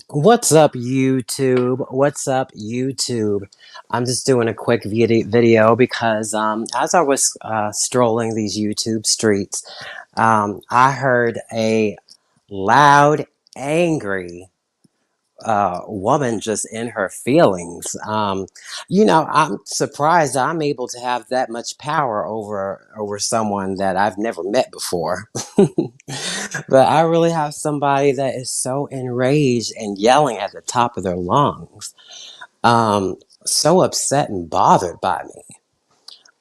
What's up, YouTube? What's up, YouTube? I'm just doing a quick video because as I was strolling these YouTube streets, I heard a loud, angry woman just in her feelings. I'm surprised I'm able to have that much power over someone that I've never met before. But I really have somebody that is so enraged and yelling at the top of their lungs, so upset and bothered by me.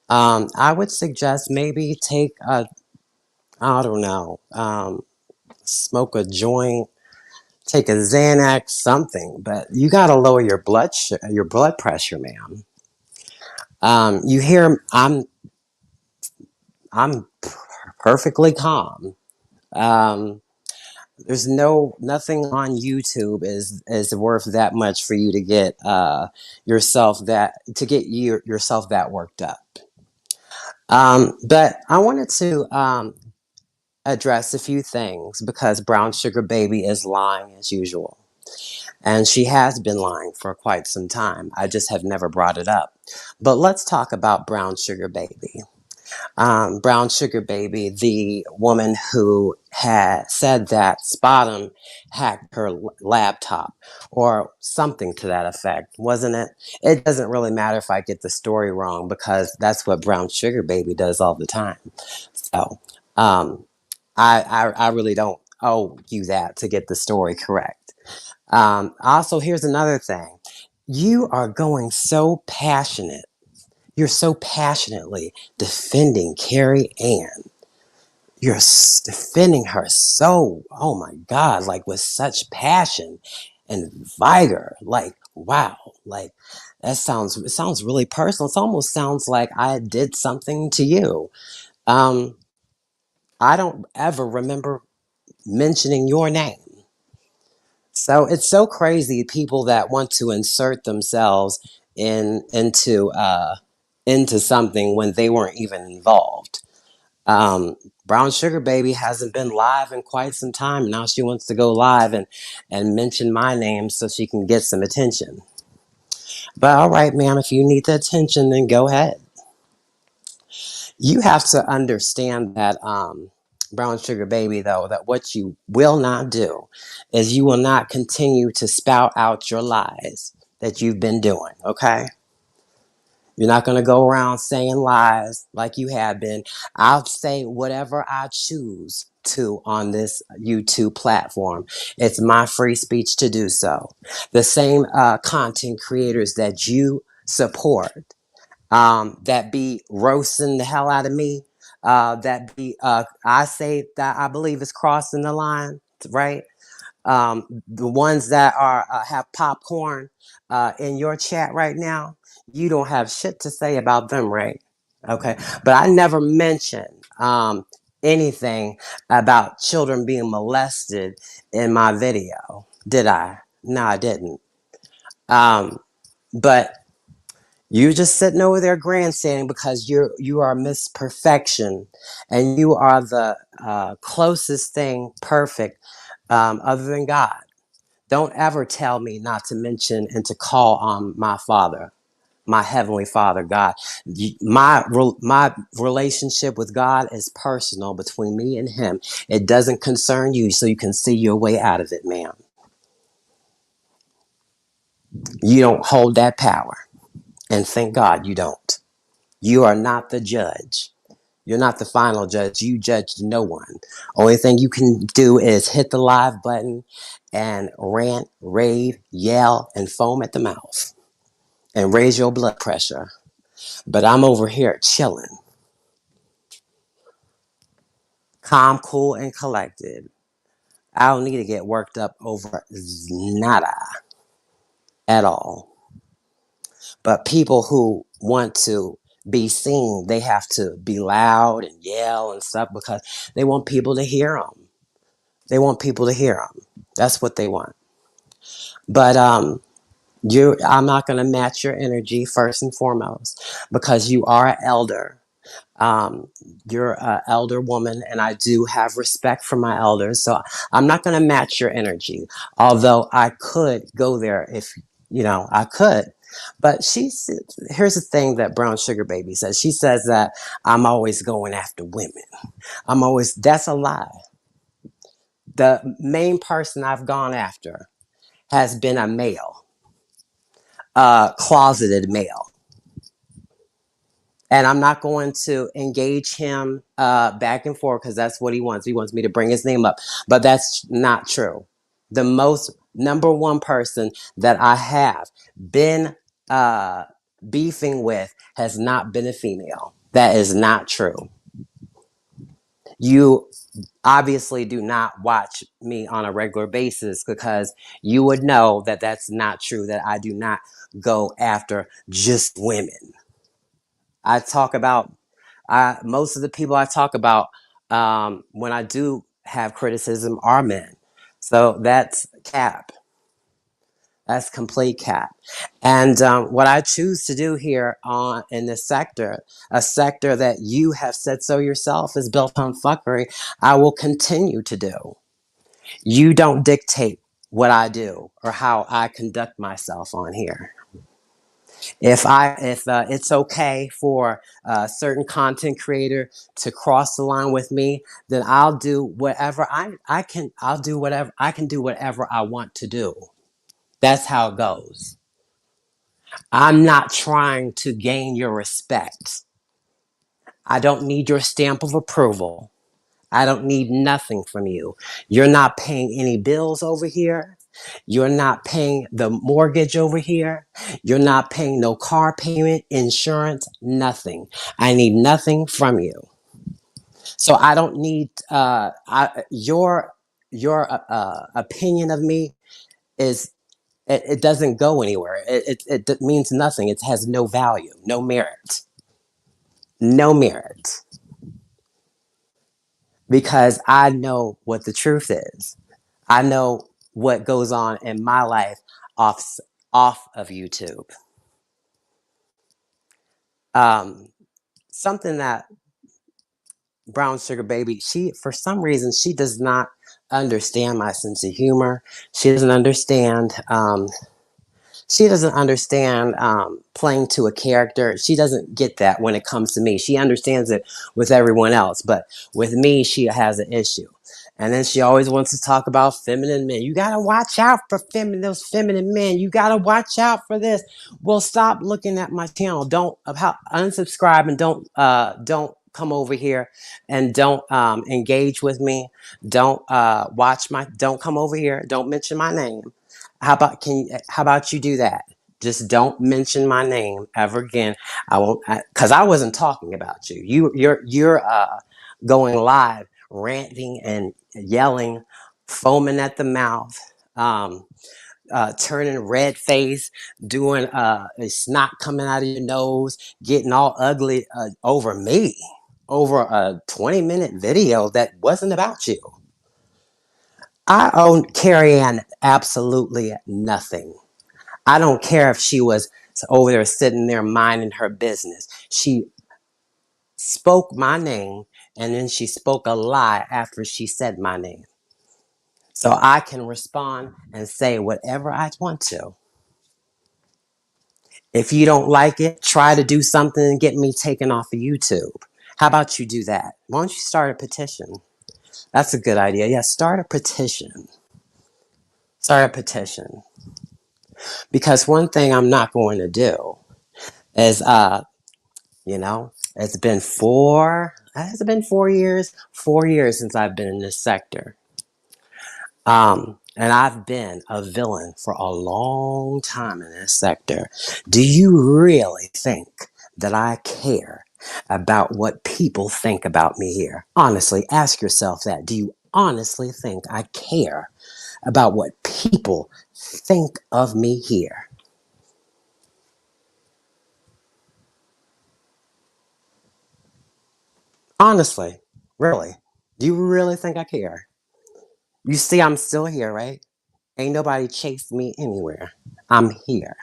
I would suggest maybe take I don't know, smoke a joint, take a Xanax, something, but you got to lower your your blood pressure, ma'am. You hear I'm perfectly calm. Um, there's nothing on YouTube is worth that much for you to get yourself that worked up. But I wanted to address a few things because Brown Sugar Baby is lying as usual. And she has been lying for quite some time. I just have never brought it up. But let's talk about Brown Sugar Baby. Brown Sugar Baby, the woman who had said that Spottum hacked her laptop or something to that effect, wasn't it? It doesn't really matter if I get the story wrong because that's what Brown Sugar Baby does all the time. So um, I really don't owe you that to get the story correct. Also, here's another thing. You are going so passionate. You're so passionately defending Carrie Ann. You're defending her so, oh my God, like with such passion and vigor. Like, wow, like it sounds really personal. It almost sounds like I did something to you. Um, I don't ever remember mentioning your name. So it's so crazy people that want to insert themselves into something when they weren't even involved. Um, Brown Sugar Baby hasn't been live in quite some time. Now she wants to go live and mention my name so she can get some attention. But all right, ma'am, if you need the attention, then go ahead. You have to understand that Brown Sugar Baby, though, that what you will not do is you will not continue to spout out your lies that you've been doing, okay? You're not going to go around saying lies like you have been. I'll say whatever I choose to on this YouTube platform. It's my free speech to do so. The same content creators that you support that be roasting the hell out of me, I say that I believe is crossing the line, right? The ones that are have popcorn in your chat right now, you don't have shit to say about them, right? Okay, but I never mentioned anything about children being molested in my video, did I? No, I didn't. But you just sitting over there grandstanding because you are Miss Perfection, and you are the closest thing perfect other than God. Don't ever tell me not to mention and to call on my Father, my Heavenly Father, God. My relationship with God is personal between me and Him. It doesn't concern you, so you can see your way out of it, ma'am. You don't hold that power, and thank God you don't. You are not the judge. You're not the final judge. You judge no one. Only thing you can do is hit the live button and rant, rave, yell, and foam at the mouth and raise your blood pressure. But I'm over here chilling, calm, cool, and collected. I don't need to get worked up over nada at all. But people who want to be seen, they have to be loud and yell and stuff because they want people to hear them. They want people to hear them. That's what they want. But I'm not going to match your energy first and foremost because you are an elder. Um, you're an elder woman, and I do have respect for my elders. So I'm not going to match your energy, although I could go there if, I could. But here's the thing that Brown Sugar Baby says. She says that I'm always going after women. That's a lie. The main person I've gone after has been a male, a closeted male. And I'm not going to engage him back and forth because that's what he wants. He wants me to bring his name up, but that's not true. The most number one person that I have been uh, beefing with has not been a female. That is not true. You obviously do not watch me on a regular basis because you would know that that's not true, that I do not go after just women. I talk about most of the people I talk about when I do have criticism are men. So that's cap. That's complete cap. And what I choose to do here on in this sector, a sector that you have said so yourself is built on fuckery, I will continue to do. You don't dictate what I do or how I conduct myself on here. If it's okay for a certain content creator to cross the line with me, then I'll do whatever I can. I'll do whatever I can do whatever I want to do. That's how it goes. I'm not trying to gain your respect. I don't need your stamp of approval. I don't need nothing from you. You're not paying any bills over here. You're not paying the mortgage over here. You're not paying no car payment, insurance, nothing. I need nothing from you. So I don't need your opinion of me is it doesn't go anywhere. It means nothing. It has no value, no merit, no merit. Because I know what the truth is. I know what goes on in my life off off of YouTube. Um, Something that Brown Sugar Baby, she for some reason she does not understand my sense of humor. She doesn't understand she doesn't understand playing to a character. She doesn't get that when it comes to me. She understands it with everyone else, but with me, she has an issue. And then she always wants to talk about feminine men. You gotta watch out for those feminine men. You gotta watch out for this. Well, stop looking at my channel. Don't unsubscribe and don't come over here and don't engage with me. Don't come over here. Don't mention my name. How about you do that? Just don't mention my name ever again. I won't, because I wasn't talking about you. You're going live, ranting and yelling, foaming at the mouth, turning red face, doing a snot coming out of your nose, getting all ugly over me, over a 20-minute video that wasn't about you. I owe Carrie Ann absolutely nothing. I don't care if she was over there sitting there minding her business. She spoke my name and then she spoke a lie after she said my name. So I can respond and say whatever I want to. If you don't like it, try to do something and get me taken off of YouTube. How about you do that? Why don't you start a petition? That's a good idea. Yeah, start a petition. Start a petition. Because one thing I'm not going to do is it's been 4 years? 4 years since I've been in this sector. And I've been a villain for a long time in this sector. Do you really think that I care about what people think about me here? Honestly, ask yourself that. Do you honestly think I care about what people think of me here? Honestly, really. Do you really think I care? You see, I'm still here, right? Ain't nobody chased me anywhere. I'm here.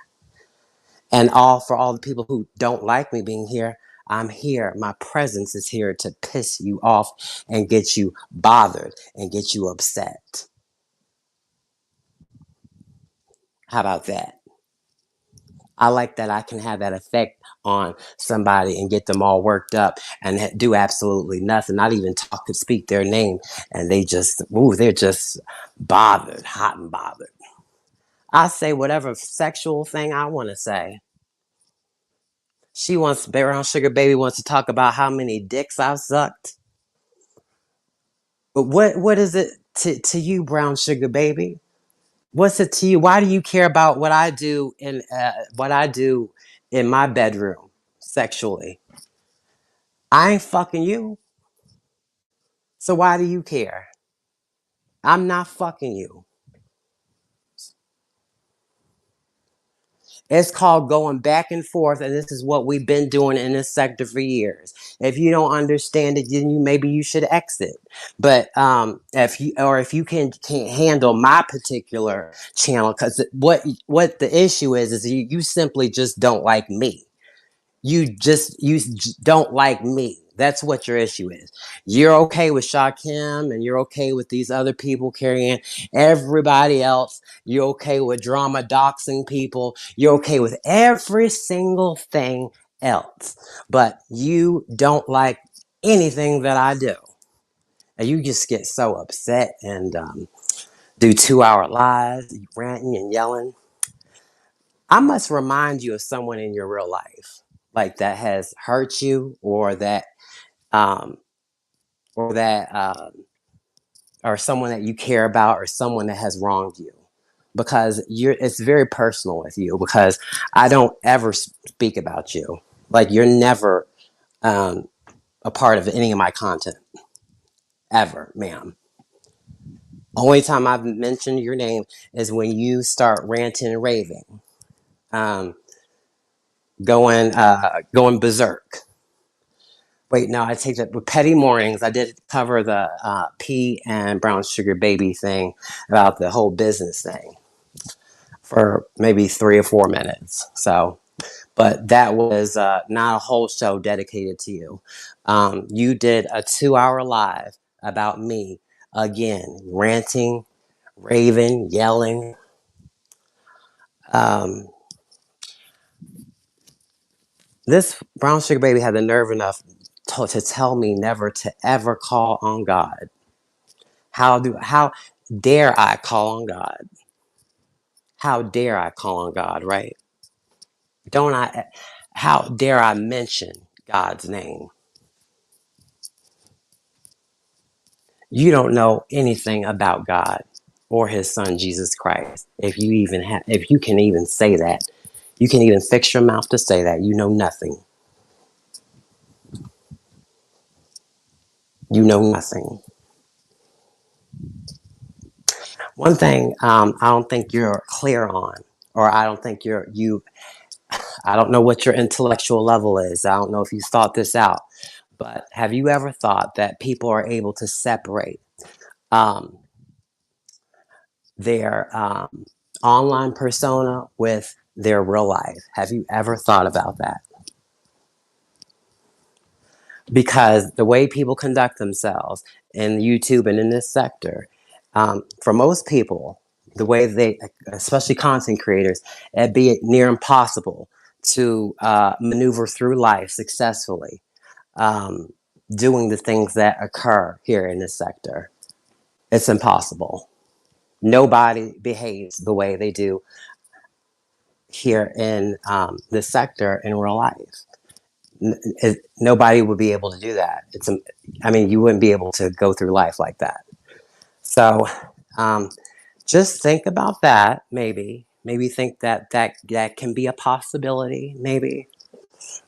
And all for all the people who don't like me being here, I'm here. My presence is here to piss you off and get you bothered and get you upset. How about that? I like that I can have that effect on somebody and get them all worked up and do absolutely nothing, not even talk and speak their name. And they're just bothered, hot and bothered. I say whatever sexual thing I want to say. Brown Sugar Baby wants to talk about how many dicks I've sucked. But what is it to you, Brown Sugar Baby? What's it to you? Why do you care about what I do in my bedroom sexually? I ain't fucking you. So why do you care? I'm not fucking you. It's called going back and forth, and this is what we've been doing in this sector for years. If you don't understand it, then maybe you should exit. But if you can't handle my particular channel, because what the issue is you simply just don't like me. Don't like me. That's what your issue is. You're okay with Shakim and you're okay with these other people carrying everybody else. You're okay with drama doxing people. You're okay with every single thing else. But you don't like anything that I do. And you just get so upset and do 2-hour lives, ranting and yelling. I must remind you of someone in your real life, like that has hurt you, um, or that, or someone that you care about, or someone that has wronged you, because it's very personal with you. Because I don't ever speak about you, like you're never um, a part of any of my content ever, ma'am. Only time I've mentioned your name is when you start ranting and raving, um, going berserk. Wait, no, I take that. With Petty Mornings, I did cover the P and Brown Sugar Baby thing about the whole business thing for maybe 3 or 4 minutes. So, but that was not a whole show dedicated to you. You did a 2-hour live about me again, ranting, raving, yelling. Um, this Brown Sugar Baby had the nerve enough to tell me never to ever call on God. How dare I call on God? How dare I call on God, right? Don't I How dare I mention God's name? You don't know anything about God or his son Jesus Christ. If you can even say that. You can even fix your mouth to say that. You know nothing. You know nothing. One thing I don't think you're clear on, or I don't think I don't know what your intellectual level is. I don't know if you thought this out, but have you ever thought that people are able to separate um, their online persona with their real life? Have you ever thought about that? Because the way people conduct themselves in YouTube and in this sector, for most people, the way they, especially content creators, it'd be near impossible to maneuver through life successfully, um, doing the things that occur here in this sector. It's impossible. Nobody behaves the way they do here in this sector in real life. Nobody would be able to do that. I mean, you wouldn't be able to go through life like that. So, um, just think about that. Maybe think that can be a possibility. Maybe,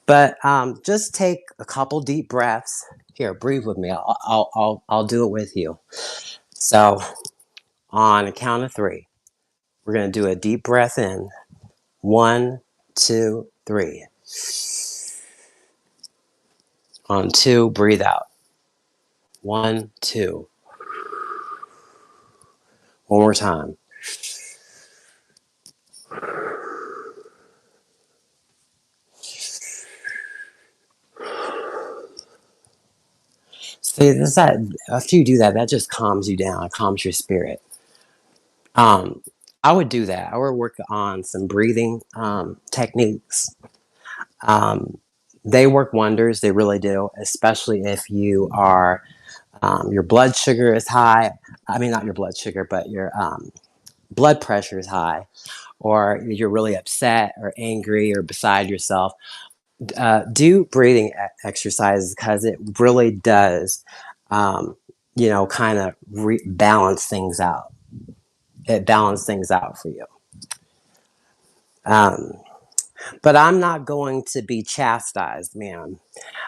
but just take a couple deep breaths. Here, breathe with me. I'll do it with you. So, on a count of 3, we're gonna do a deep breath in. 1, 2, 3. On 2, breathe out. 1, 2. One more time. See, that after you do that, that just calms you down, it calms your spirit. Um, I would do that. I would work on some breathing techniques. Um, they work wonders. They really do, especially if you are your blood sugar is high. I mean, not your blood sugar, but your blood pressure is high, or you're really upset or angry or beside yourself. Do breathing exercises because it really does, um, kind of balance things out. It balances things out for you. Um, but I'm not going to be chastised, ma'am,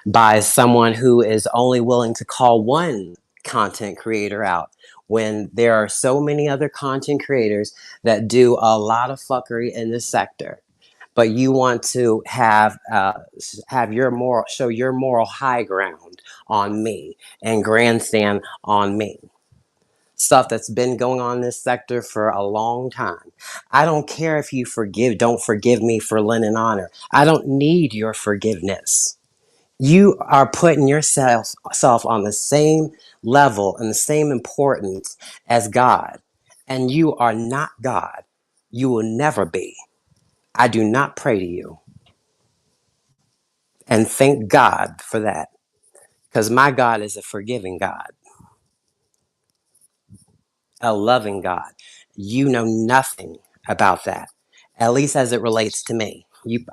by someone who is only willing to call one content creator out when there are so many other content creators that do a lot of fuckery in this sector. But you want to have your moral, show your moral high ground on me and grandstand on me. Stuff that's been going on in this sector for a long time. I don't care if you don't forgive me for lend and honor. I don't need your forgiveness. You are putting yourself on the same level and the same importance as God. And you are not God. You will never be. I do not pray to you. And thank God for that. Because my God is a forgiving God, a loving God. You know nothing about that, at least as it relates to me.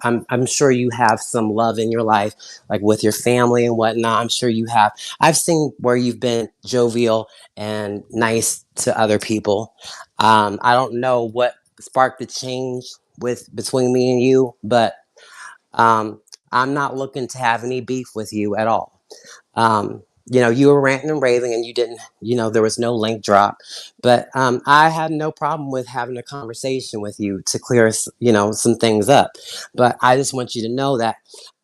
I'm sure you have some love in your life, like with your family and whatnot. I'm sure you have. I've seen where you've been jovial and nice to other people. I don't know what sparked the change between me and you, but um, I'm not looking to have any beef with you at all. You were ranting and raving and you didn't, there was no link drop, but I had no problem with having a conversation with you to clear, some things up. But I just want you to know that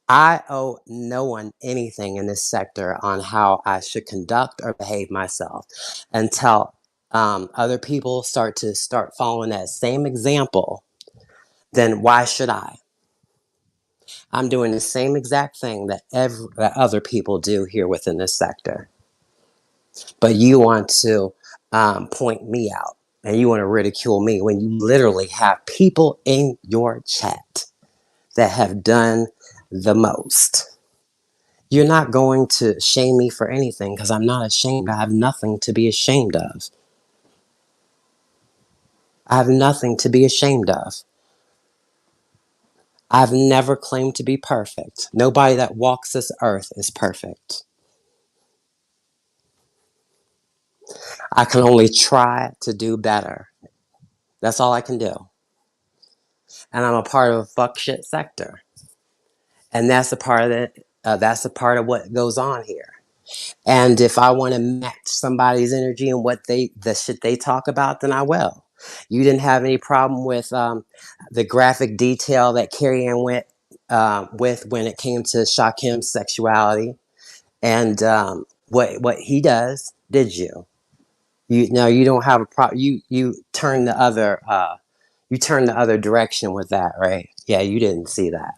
I owe no one anything in this sector on how I should conduct or behave myself until other people start following that same example. Then why should I? I'm doing the same exact thing that other people do here within this sector. But you want to point me out and you want to ridicule me when you literally have people in your chat that have done the most. You're not going to shame me for anything because I'm not ashamed. I have nothing to be ashamed of. I have nothing to be ashamed of. I've never claimed to be perfect. Nobody that walks this earth is perfect. I can only try to do better. That's all I can do. And I'm a part of a fuck shit sector. And that's a part of it. That's a part of what goes on here. And if I want to match somebody's energy and the shit they talk about, then I will. You didn't have any problem with the graphic detail that Carrie Ann went with when it came to Shakim's sexuality and what he does, did you? You don't have a problem. You turn the other direction with that, right? Yeah, you didn't see that.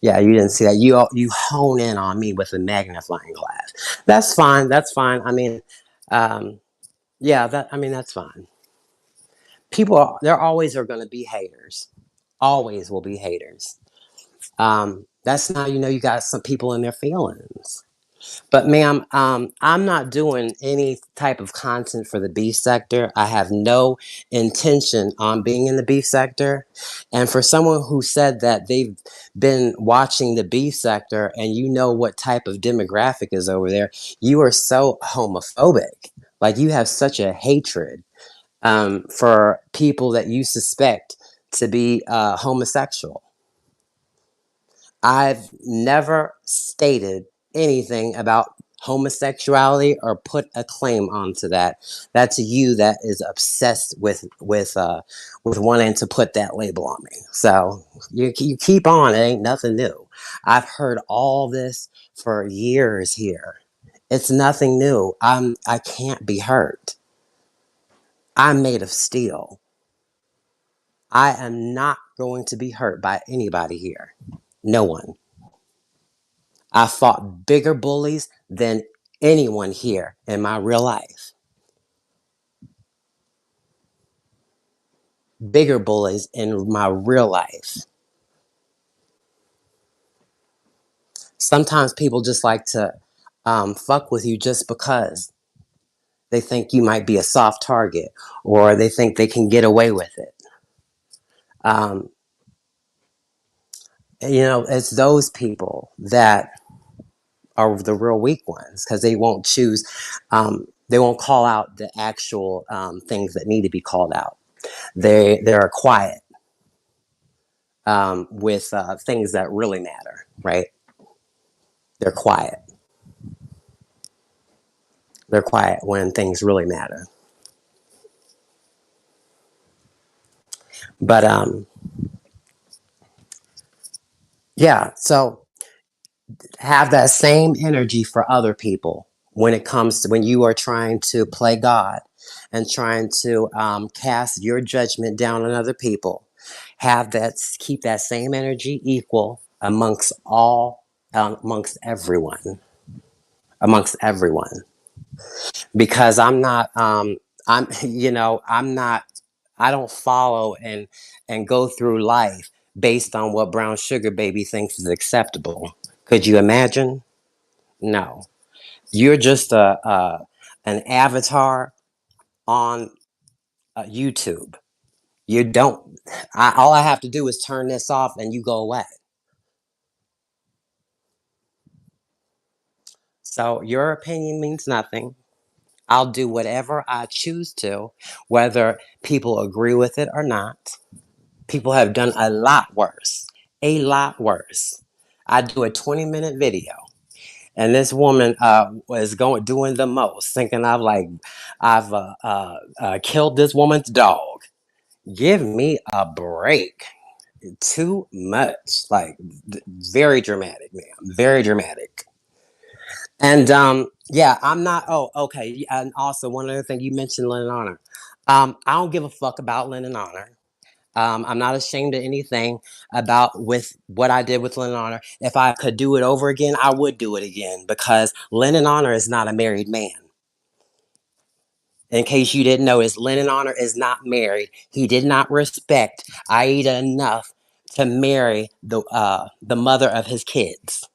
Yeah, you didn't see that. You hone in on me with a magnifying glass. That's fine. That's fine. I mean, um, yeah, that's fine. There always are going to be haters. Always will be haters. That's now you got some people in their feelings. But ma'am, I'm not doing any type of content for the beef sector. I have no intention on being in the beef sector. And for someone who said that they've been watching the beef sector and you know what type of demographic is over there, you are so homophobic. Like you have such a hatred for people that you suspect to be homosexual. I've never stated anything about homosexuality or put a claim onto that. That's you that is obsessed with wanting to put that label on me. So you keep on. It ain't nothing new. I've heard all this for years here. It's nothing new. I can't be hurt. I'm made of steel. I am not going to be hurt by anybody here. No one. I fought bigger bullies than anyone here in my real life. Bigger bullies in my real life. Sometimes people just like to fuck with you just because they think you might be a soft target or they think they can get away with it. Um, it's those people that are the real weak ones because they won't choose, they won't call out the actual things that need to be called out. They're quiet with things that really matter, right? They're quiet. They're quiet when things really matter. But yeah, so have that same energy for other people when it comes to when you are trying to play God and trying to cast your judgment down on other people. Have that, keep that same energy equal amongst everyone, amongst everyone. Because I'm not, I don't follow and go through life based on what brown sugar baby thinks is acceptable. Could you imagine? No. You're just an avatar on YouTube. You don't. All I have to do is turn this off, and you go away. So your opinion means nothing. I'll do whatever I choose to, whether people agree with it or not. People have done a lot worse. A lot worse. I do a 20-minute video, and this woman was doing the most, thinking I've killed this woman's dog. Give me a break. Too much. Like very dramatic, man. Very dramatic. And yeah, I'm not. Oh, okay. And also, one other thing you mentioned, Lynn and Honor. I don't give a fuck about Lynn and Honor. I'm not ashamed of anything about with what I did with Lynn and Honor. If I could do it over again, I would do it again because Lynn and Honor is not a married man. In case you didn't know, Lynn and Honor is not married. He did not respect Aida enough to marry the mother of his kids.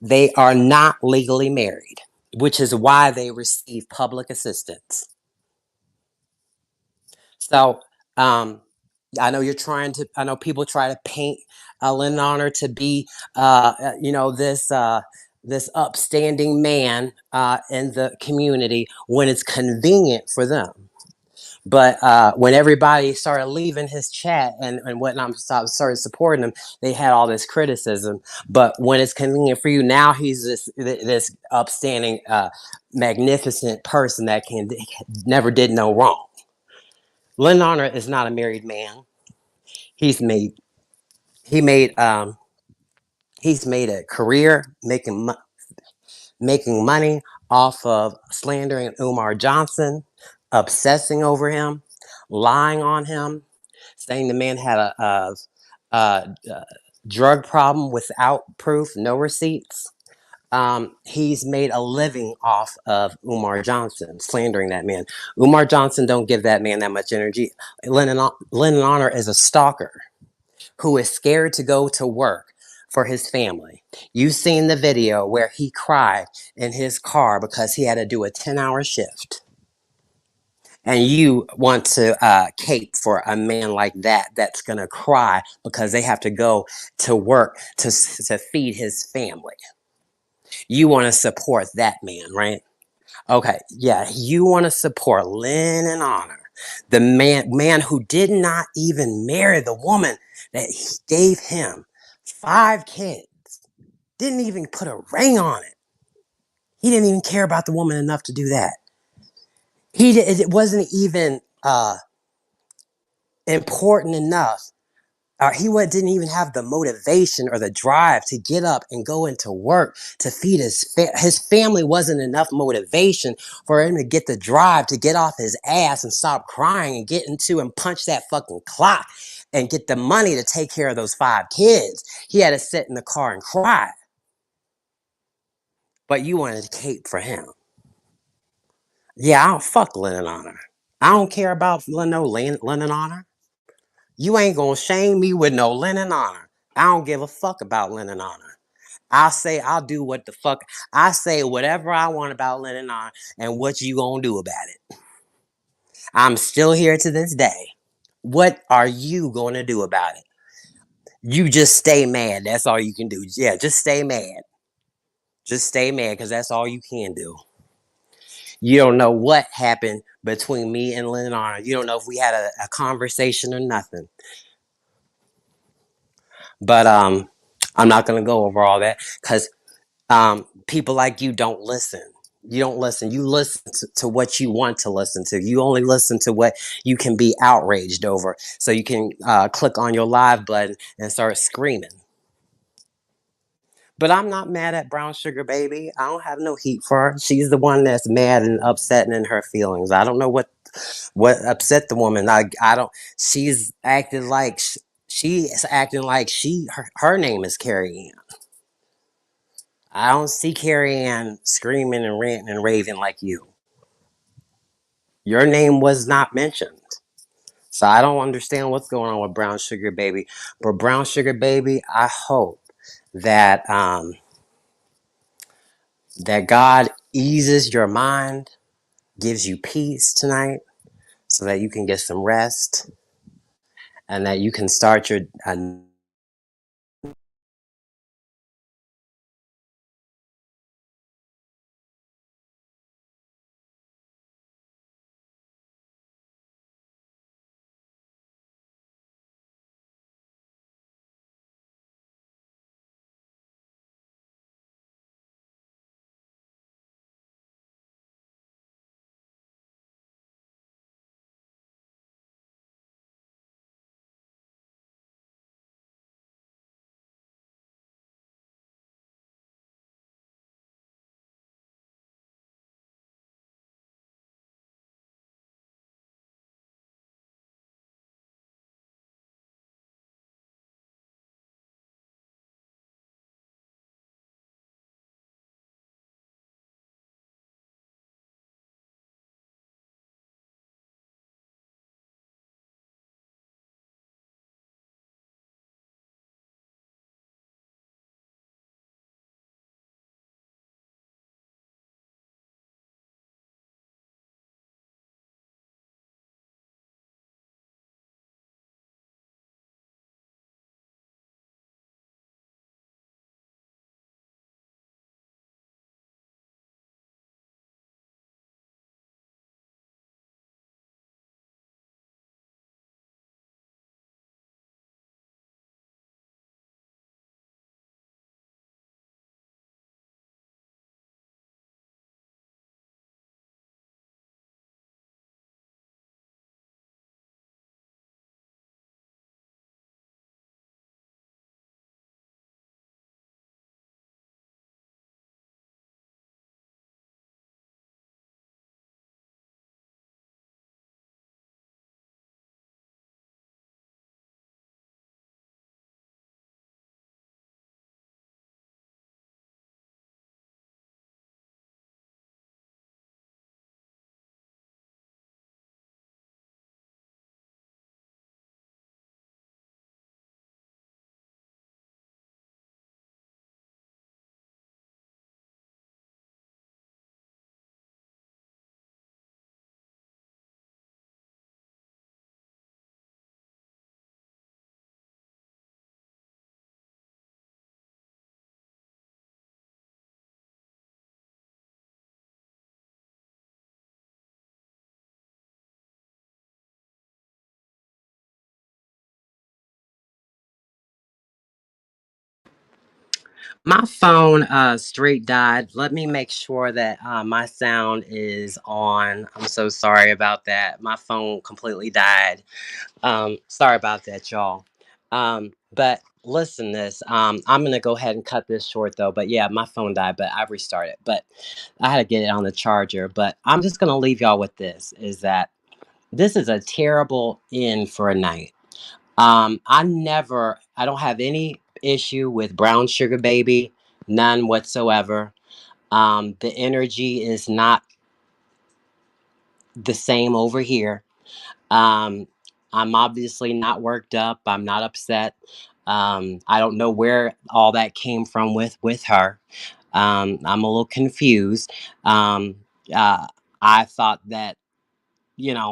They are not legally married, which is why they receive public assistance. So, I know I know people try to paint Lynn and Honor to be, this upstanding man in the community when it's convenient for them. But when everybody started leaving his chat and whatnot, started supporting him, they had all this criticism. But when it's convenient for you, now he's this upstanding, magnificent person that never did no wrong. Lynn Honor is not a married man. He's made he made he's made a career making money off of slandering Umar Johnson, obsessing over him, lying on him, saying the man had a drug problem without proof, no receipts. He's made a living off of Umar Johnson, slandering that man. Umar Johnson don't give that man that much energy. Lennon Honor is a stalker who is scared to go to work for his family. You've seen the video where he cried in his car because he had to do a 10-hour shift. And you want to cape for a man like that that's going to cry because they have to go to work to feed his family. You want to support that man, right? Okay, yeah, you want to support Lynn and Honor, the man who did not even marry the woman that gave him 5 kids, didn't even put a ring on it. He didn't even care about the woman enough to do that. It wasn't even important enough. Didn't even have the motivation or the drive to get up and go into work to feed his family. Wasn't enough motivation for him to get the drive to get off his ass and stop crying and get into and punch that fucking clock and get the money to take care of those 5 kids. He had to sit in the car and cry. But you wanted a cape for him. Yeah, I don't fuck linen on her. I don't care about no linen on her. You ain't gonna shame me with no linen on her. I don't give a fuck about linen on her. I say I'll do what the fuck I say whatever I want about linen on, and what you gonna do about it? I'm still here to this day. What are you gonna do about it? You just stay mad. That's all you can do. Yeah, just stay mad. Just stay mad because that's all you can do. You don't know what happened between me and Lynn Arnold. You don't know if we had a conversation or nothing. But I'm not gonna go over all that because people like you don't listen. You don't listen. You listen to what you want to listen to. You only listen to what you can be outraged over. So you can click on your live button and start screaming. But I'm not mad at Brown Sugar Baby. I don't have no heat for her. She's the one that's mad and upset and in her feelings. I don't know what upset the woman. I don't. She's acting like she's acting like her name is Carrie Ann. I don't see Carrie Ann screaming and ranting and raving like you. Your name was not mentioned. So I don't understand what's going on with Brown Sugar Baby. But Brown Sugar Baby, I hope that that God eases your mind, gives you peace tonight, so that you can get some rest and that you can start your my phone straight died. Let me make sure that my sound is on. I'm so sorry about that. My phone completely died. Sorry about that, y'all. But listen, this. I'm gonna go ahead and cut this short though. But yeah, my phone died, but I restarted. But I had to get it on the charger. But I'm just gonna leave y'all with this: is that this is a terrible end for a night. I don't have any issue with Brown Sugar Baby, none whatsoever. The energy is not the same over here. Um, I'm obviously not worked up. I'm not upset. I don't know where all that came from with her. I'm a little confused. Um, uh, I thought that,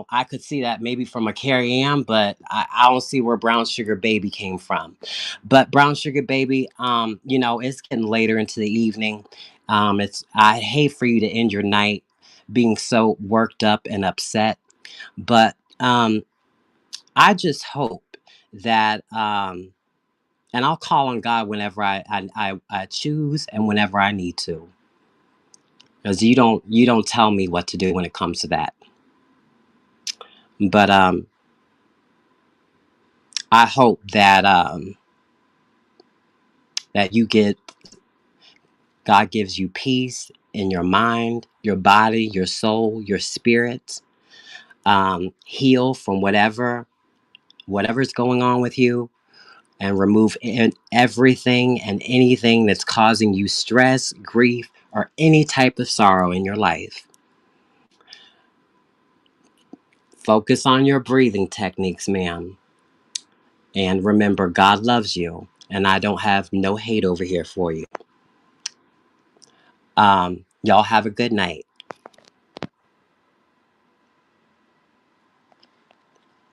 I could see that maybe from a Carrie Ann, but I don't see where Brown Sugar Baby came from. But Brown Sugar Baby, it's getting later into the evening. I hate for you to end your night being so worked up and upset, but I just hope that, and I'll call on God whenever I choose and whenever I need to, because you don't tell me what to do when it comes to that. But I hope that that you get God gives you peace in your mind, your body, your soul, your spirit. Heal from whatever's going on with you, and remove everything and anything that's causing you stress, grief, or any type of sorrow in your life. Focus on your breathing techniques, ma'am. And remember, God loves you, and I don't have no hate over here for you. Y'all have a good night.